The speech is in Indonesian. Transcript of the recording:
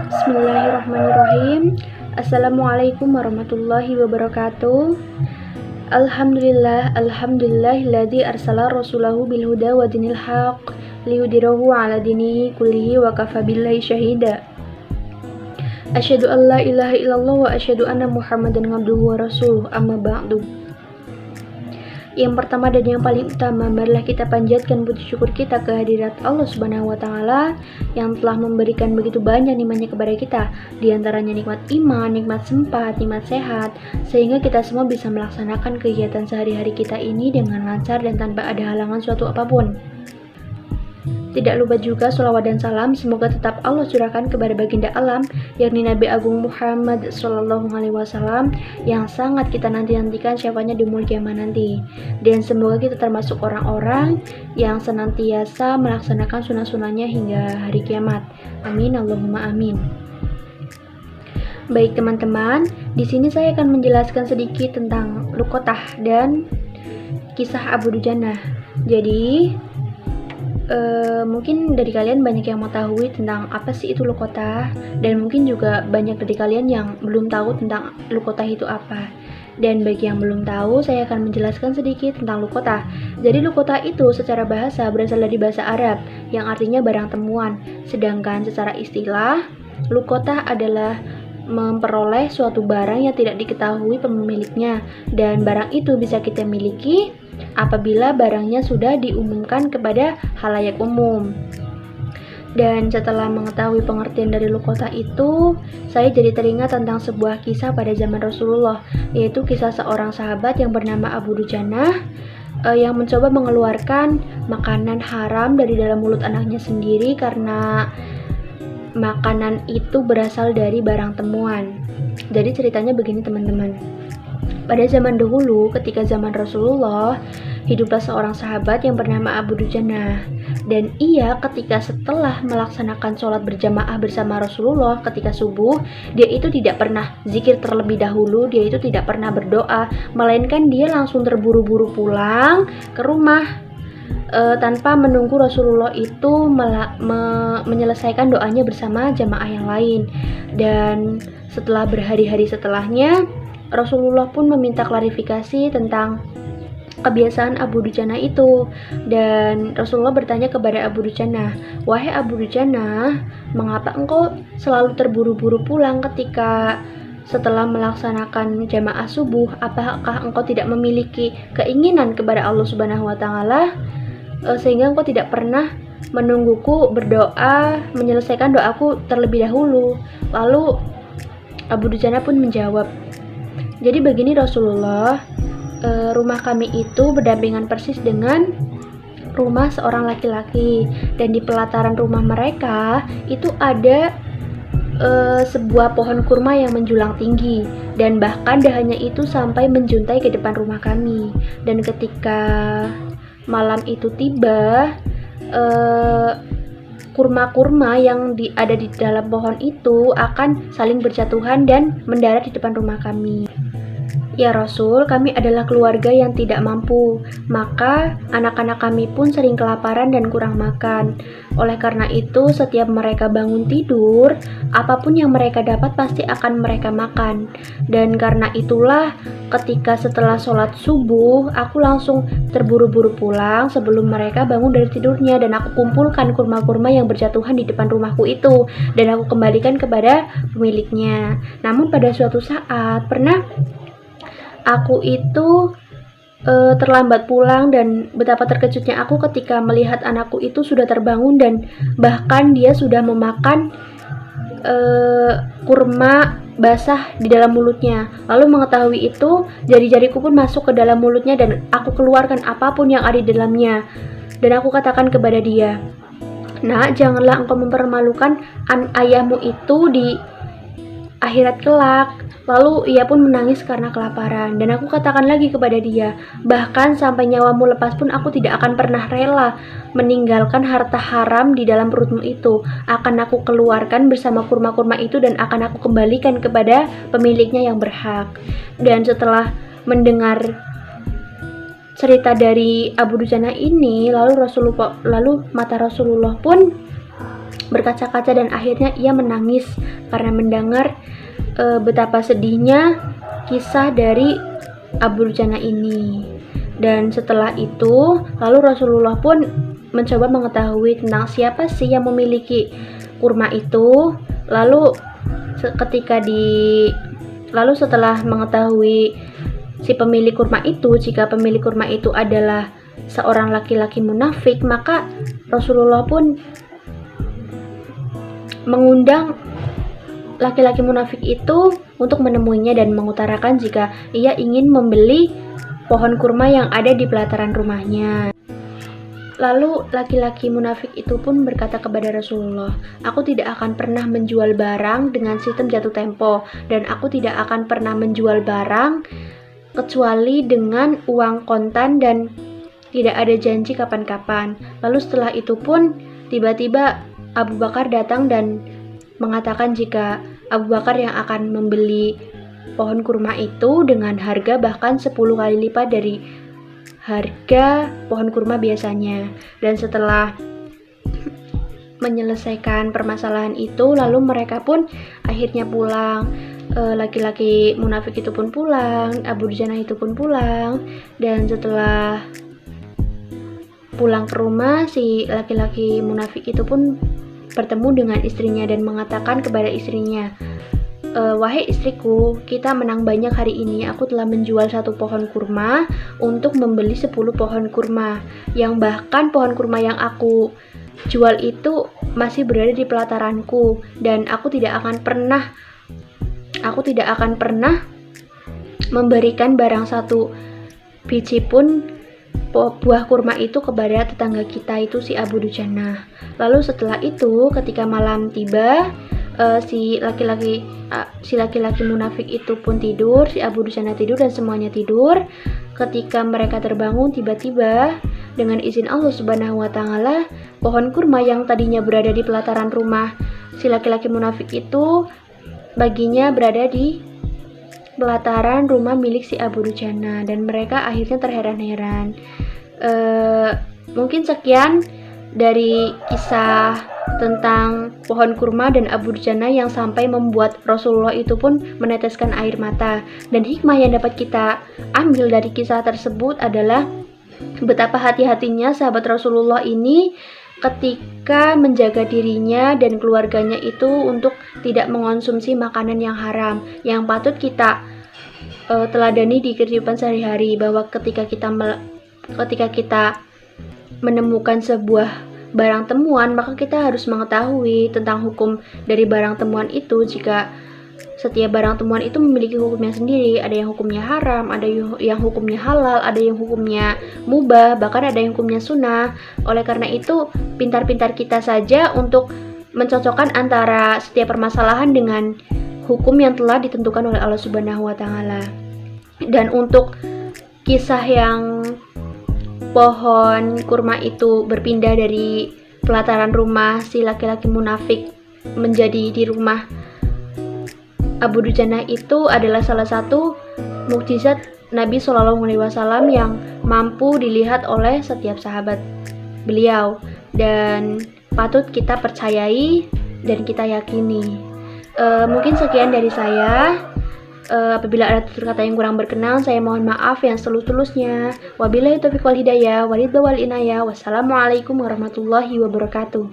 Bismillahirrahmanirrahim. Assalamualaikum warahmatullahi wabarakatuh. Alhamdulillahilladzi arsala rasulahu bil huda wa dinil haq liyudhhirahu 'ala dinihi kullihi wa kafa billahi syahida. Asyhadu an la ilaha illallah wa asyhadu anna Muhammadan abduhu wa rasuluh. Amma ba'du. Yang pertama dan yang paling utama, marilah kita panjatkan puji syukur kita kehadirat Allah Subhanahu wa taala yang telah memberikan begitu banyak nikmatnya kepada kita, di antaranya nikmat iman, nikmat sempat, nikmat sehat, sehingga kita semua bisa melaksanakan kegiatan sehari-hari kita ini dengan lancar dan tanpa ada halangan suatu apapun. Tidak lupa juga sholawat dan salam semoga tetap Allah curahkan kepada baginda alam, yakni Nabi Agung Muhammad SAW, yang sangat kita nanti-nantikan syafaatnya di yaumul kiamah nanti. Dan semoga kita termasuk orang-orang yang senantiasa melaksanakan sunah-sunahnya hingga hari kiamat. Amin, Allahumma amin. Baik teman-teman, di sini saya akan menjelaskan sedikit tentang Luqatah dan kisah Abu Dujana. Jadi mungkin dari kalian banyak yang mengetahui tentang apa sih itu Luqatah, dan mungkin juga banyak dari kalian yang belum tahu tentang Luqatah itu apa. Dan bagi yang belum tahu, saya akan menjelaskan sedikit tentang Luqatah. Jadi Luqatah itu secara bahasa berasal dari bahasa Arab yang artinya barang temuan. Sedangkan secara istilah, Luqatah adalah memperoleh suatu barang yang tidak diketahui pemiliknya, dan barang itu bisa kita miliki apabila barangnya sudah diumumkan kepada khalayak umum. Dan setelah mengetahui pengertian dari Luqatah itu, saya jadi teringat tentang sebuah kisah pada zaman Rasulullah, yaitu kisah seorang sahabat yang bernama Abu Dujana yang mencoba mengeluarkan makanan haram dari dalam mulut anaknya sendiri karena makanan itu berasal dari barang temuan. Jadi ceritanya begini teman-teman. Pada zaman dahulu, ketika zaman Rasulullah, hiduplah seorang sahabat yang bernama Abu Dujana. Dan ia ketika setelah melaksanakan sholat berjamaah bersama Rasulullah ketika subuh, dia itu tidak pernah zikir terlebih dahulu, dia itu tidak pernah berdoa, melainkan dia langsung terburu-buru pulang ke rumah tanpa menunggu Rasulullah itu menyelesaikan doanya bersama jamaah yang lain. Dan setelah berhari-hari setelahnya, Rasulullah pun meminta klarifikasi tentang kebiasaan Abu Dujana itu. Dan Rasulullah bertanya kepada Abu Dujana, "Wahai Abu Dujana, mengapa engkau selalu terburu-buru pulang ketika setelah melaksanakan jamaah subuh? Apakah engkau tidak memiliki keinginan kepada Allah Subhanahu wa taala sehingga engkau tidak pernah menungguku berdoa, menyelesaikan doaku terlebih dahulu?" Lalu Abu Dujana pun menjawab, "Jadi begini Rasulullah, rumah kami itu berdampingan persis dengan rumah seorang laki-laki, dan di pelataran rumah mereka itu ada sebuah pohon kurma yang menjulang tinggi, dan bahkan dahannya itu sampai menjuntai ke depan rumah kami. Dan ketika malam itu tiba, kurma-kurma yang ada di dalam pohon itu akan saling berjatuhan dan mendarat di depan rumah kami. Ya Rasul, kami adalah keluarga yang tidak mampu, maka anak-anak kami pun sering kelaparan dan kurang makan. Oleh karena itu, setiap mereka bangun tidur, apapun yang mereka dapat pasti akan mereka makan. Dan karena itulah, ketika setelah sholat subuh, aku langsung terburu-buru pulang sebelum mereka bangun dari tidurnya, dan aku kumpulkan kurma-kurma yang berjatuhan di depan rumahku itu, dan aku kembalikan kepada pemiliknya. Namun pada suatu saat, pernah aku itu terlambat pulang, dan betapa terkejutnya aku ketika melihat anakku itu sudah terbangun dan bahkan dia sudah memakan kurma basah di dalam mulutnya. Lalu mengetahui itu, jari-jariku pun masuk ke dalam mulutnya dan aku keluarkan apapun yang ada di dalamnya. Dan aku katakan kepada dia, "Nak, janganlah engkau mempermalukan ayahmu itu di akhirat kelak." Lalu ia pun menangis karena kelaparan, dan aku katakan lagi kepada dia, "Bahkan sampai nyawamu lepas pun aku tidak akan pernah rela meninggalkan harta haram di dalam perutmu itu. Akan aku keluarkan bersama kurma-kurma itu dan akan aku kembalikan kepada pemiliknya yang berhak." Dan setelah mendengar cerita dari Abu Dujana ini, lalu mata Rasulullah pun berkaca-kaca dan akhirnya ia menangis karena mendengar betapa sedihnya kisah dari Abu Dujana ini. Dan setelah itu, lalu Rasulullah pun mencoba mengetahui tentang siapa sih yang memiliki kurma itu. Lalu setelah mengetahui si pemilik kurma itu, jika pemilik kurma itu adalah seorang laki-laki munafik, maka Rasulullah pun mengundang laki-laki munafik itu untuk menemuinya dan mengutarakan jika ia ingin membeli pohon kurma yang ada di pelataran rumahnya. Lalu laki-laki munafik itu pun berkata kepada Rasulullah, "Aku tidak akan pernah menjual barang dengan sistem jatuh tempo, dan aku tidak akan pernah menjual barang kecuali dengan uang kontan dan tidak ada janji kapan-kapan." Lalu setelah itu pun tiba-tiba Abu Bakar datang dan mengatakan jika Abu Bakar yang akan membeli pohon kurma itu dengan harga bahkan 10 kali lipat dari harga pohon kurma biasanya. Dan setelah menyelesaikan permasalahan itu, lalu mereka pun akhirnya pulang. Laki-laki munafik itu pun pulang, Abu Dujana itu pun pulang. Dan setelah pulang ke rumah, si laki-laki munafik itu pun bertemu dengan istrinya dan mengatakan kepada istrinya, "Wahai istriku, kita menang banyak hari ini. Aku telah menjual 1 pohon kurma untuk membeli 10 pohon kurma, yang bahkan pohon kurma yang aku jual itu masih berada di pelataranku, dan aku tidak akan pernah memberikan barang 1 biji pun buah kurma itu kepada tetangga kita itu si Abu Dujana." Lalu setelah itu ketika malam tiba, si laki-laki munafik itu pun tidur, si Abu Dujana tidur, dan semuanya tidur. Ketika mereka terbangun, tiba-tiba dengan izin Allah Subhanahu wa Ta'ala, pohon kurma yang tadinya berada di pelataran rumah si laki-laki munafik itu baginya berada di pelataran rumah milik si Abu Dujana, dan mereka akhirnya terheran-heran. Mungkin sekian dari kisah tentang pohon kurma dan Abu Dujana yang sampai membuat Rasulullah itu pun meneteskan air mata. Dan hikmah yang dapat kita ambil dari kisah tersebut adalah betapa hati-hatinya sahabat Rasulullah ini ketika menjaga dirinya dan keluarganya itu untuk tidak mengonsumsi makanan yang haram, yang patut kita teladani di kehidupan sehari-hari, bahwa ketika kita menemukan sebuah barang temuan, maka kita harus mengetahui tentang hukum dari barang temuan itu. Jika setiap barang temuan itu memiliki hukumnya sendiri, ada yang hukumnya haram, ada yang hukumnya halal, ada yang hukumnya mubah, bahkan ada yang hukumnya sunnah. Oleh karena itu, pintar-pintar kita saja untuk mencocokkan antara setiap permasalahan dengan hukum yang telah ditentukan oleh Allah Subhanahu wa Ta'ala. Dan untuk kisah yang pohon kurma itu berpindah dari pelataran rumah si laki-laki munafik menjadi di rumah Abu Dujana itu adalah salah satu mukjizat Nabi SAW yang mampu dilihat oleh setiap sahabat beliau dan patut kita percayai dan kita yakini. Mungkin sekian dari saya. Apabila ada tutur kata yang kurang berkenan, saya mohon maaf yang setulus-tulusnya. Wabillahi taufiq wal hidayah, walidha wal inayah. Wassalamualaikum warahmatullahi wabarakatuh.